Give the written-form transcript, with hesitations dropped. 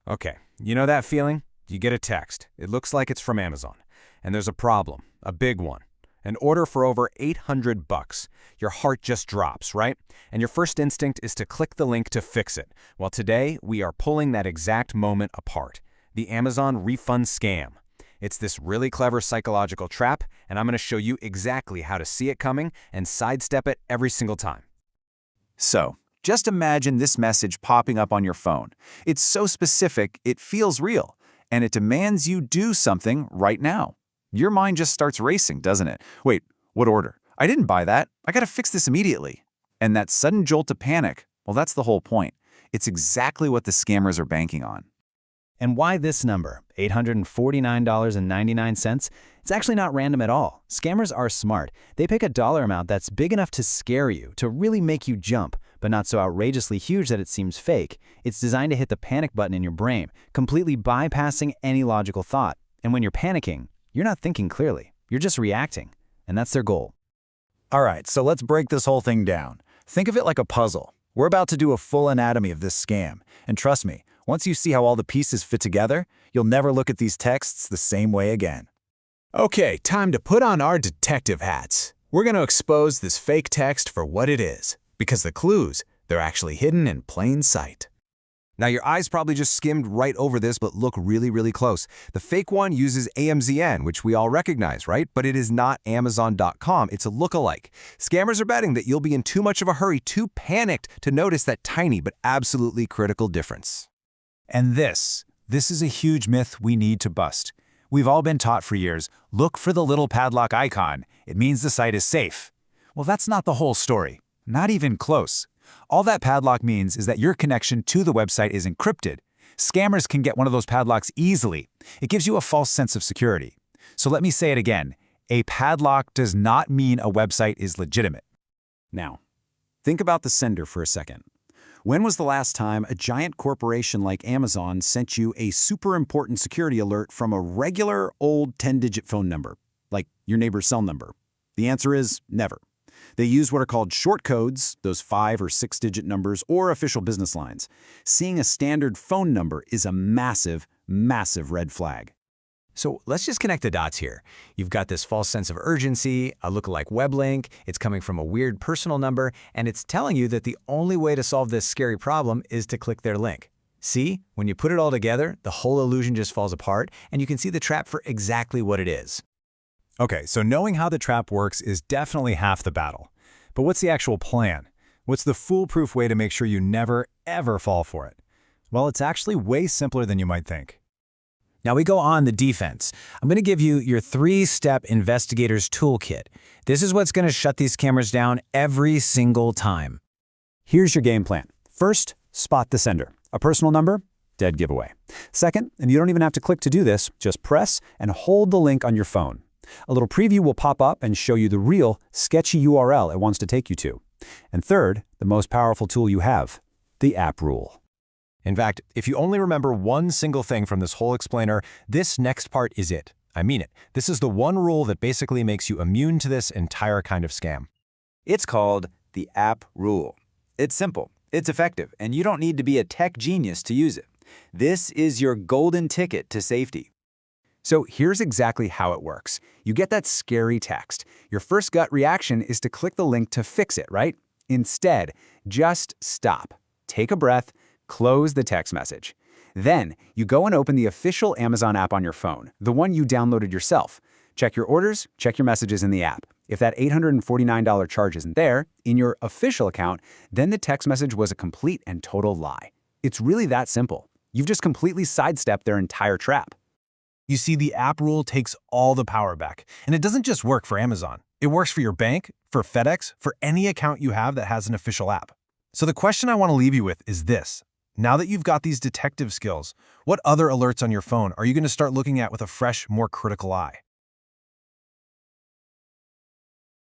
Okay, you know that feeling? You get a text. It looks like it's from Amazon. And there's a problem, a big one. An order for over 800 bucks. Your heart just drops, right? And your first instinct is to click the link to fix it. Well, today we are pulling that exact moment apart. The Amazon refund scam. It's this really clever psychological trap, and I'm going to show you exactly how to see it coming and sidestep it every single time. So, just imagine this message popping up on your phone. It's so specific, it feels real, and it demands you do something right now. Your mind just starts racing, doesn't it? Wait, what order? I didn't buy that. I gotta fix this immediately. And that sudden jolt to panic, well, that's the whole point. It's exactly what the scammers are banking on. And why this number, $849.99? It's actually not random at all. Scammers are smart. They pick a dollar amount that's big enough to scare you, to really make you jump, but not so outrageously huge that it seems fake. It's designed to hit the panic button in your brain, completely bypassing any logical thought. And when you're panicking, you're not thinking clearly. You're just reacting. And that's their goal. All right, so let's break this whole thing down. Think of it like a puzzle. We're about to do a full anatomy of this scam. And trust me, once you see how all the pieces fit together, you'll never look at these texts the same way again. Okay, time to put on our detective hats. We're going to expose this fake text for what it is, because the clues, they're actually hidden in plain sight. Now, your eyes probably just skimmed right over this, but look really, really close. The fake one uses AMZN, which we all recognize, right? But it is not Amazon.com. It's a lookalike. Scammers are betting that you'll be in too much of a hurry, too panicked to notice that tiny but absolutely critical difference. And this is a huge myth we need to bust. We've all been taught for years, look for the little padlock icon. It means the site is safe. Well, that's not the whole story. Not even close. All that padlock means is that your connection to the website is encrypted. Scammers can get one of those padlocks easily. It gives you a false sense of security. So let me say it again. A padlock does not mean a website is legitimate. Now, think about the sender for a second. When was the last time a giant corporation like Amazon sent you a super important security alert from a regular old 10-digit phone number, like your neighbor's cell number? The answer is never. They use what are called short codes, those 5- or 6-digit numbers, or official business lines. Seeing a standard phone number is a massive, massive red flag. So let's just connect the dots here. You've got this false sense of urgency, a lookalike web link, it's coming from a weird personal number, and it's telling you that the only way to solve this scary problem is to click their link. See, when you put it all together, the whole illusion just falls apart, and you can see the trap for exactly what it is. Okay, so knowing how the trap works is definitely half the battle. But what's the actual plan? What's the foolproof way to make sure you never, ever fall for it? Well, it's actually way simpler than you might think. Now we go on the defense. I'm going to give you your 3-step investigator's toolkit. This is what's going to shut these scammers down every single time. Here's your game plan. First, spot the sender. A personal number? Dead giveaway. Second, and you don't even have to click to do this, just press and hold the link on your phone. A little preview will pop up and show you the real, sketchy URL it wants to take you to. And third, the most powerful tool you have, the app rule. In fact, if you only remember one single thing from this whole explainer, this next part is it. I mean it. This is the one rule that basically makes you immune to this entire kind of scam. It's called the app rule. It's simple, it's effective, and you don't need to be a tech genius to use it. This is your golden ticket to safety. So here's exactly how it works. You get that scary text. Your first gut reaction is to click the link to fix it, right? Instead, just stop. Take a breath, close the text message. Then, you go and open the official Amazon app on your phone, the one you downloaded yourself. Check your orders, check your messages in the app. If that $849 charge isn't there, in your official account, then the text message was a complete and total lie. It's really that simple. You've just completely sidestepped their entire trap. You see, the app rule takes all the power back. And it doesn't just work for Amazon. It works for your bank, for FedEx, for any account you have that has an official app. So the question I want to leave you with is this. Now that you've got these detective skills, what other alerts on your phone are you going to start looking at with a fresh, more critical eye?